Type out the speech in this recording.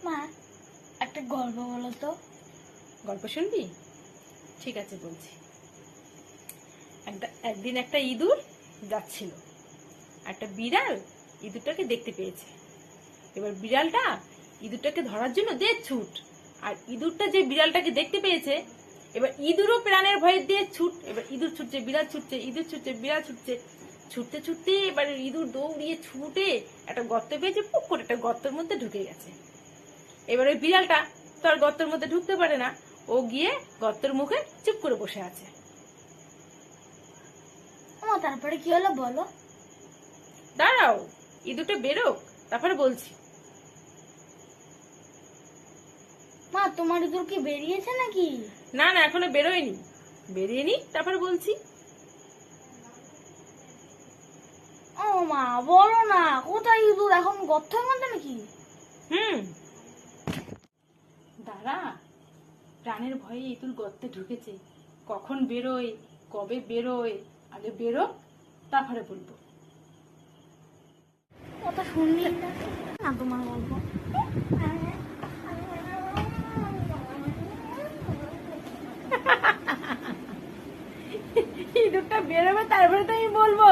মা, একটা গল্প বলো তো। গল্প শুনবি? ঠিক আছে, বলছি। একদিন একটা ইঁদুর যাচ্ছিল, একটা বিড়াল ইঁদুরটাকে দেখতে পেয়েছে। এবার বিড়ালটা ইঁদুরটাকে ধরার জন্য দে ছুট, আর ইঁদুরটা যে বিড়ালটাকে দেখতে পেয়েছে, এবার ইঁদুরও প্রাণের ভয়ে দিয়ে ছুট। এবার ইঁদুর ছুটছে, বিড়াল ছুটছে, ইঁদুর ছুটছে, বিড়াল ছুটছে, ছুটতে ছুটতে এবার ইঁদুর দৌড়িয়ে ছুটে একটা গর্ত পেয়েছে, পুক করে একটা গর্তের মধ্যে ঢুকে গেছে। এবার ওই বিড়ালটা তো আর গর্তের মধ্যে ঢুকতে পারে না, ও গিয়ে গর্তের মুখে চুপ করে বসে আছে। মা, তারপরে কি হলো বলো। দাঁড়াও, ইঁদুরটা বেরোক, তারপরে বলছি। মা, তোমার ইঁদুর কি বেরিয়েছে নাকি? না না, এখনো বেরোয়নি, বেরিয়ে নি তারপরে বলছি। ও মা, বলো না, কোথায় ইঁদুর? এখন গর্তের মধ্যে নাকি? দাঁড়া, প্রাণের ভয়ে ইঁদুর গর্তে ঢুকেছে, কখন বেরোয়, কবে বেরোয়, আগে বেরো, তারপরে বলবো। কথা শুনলি না তোমার গল্প? ইঁদুরটা বেরোবে, তারপরে তো আমি বলবো।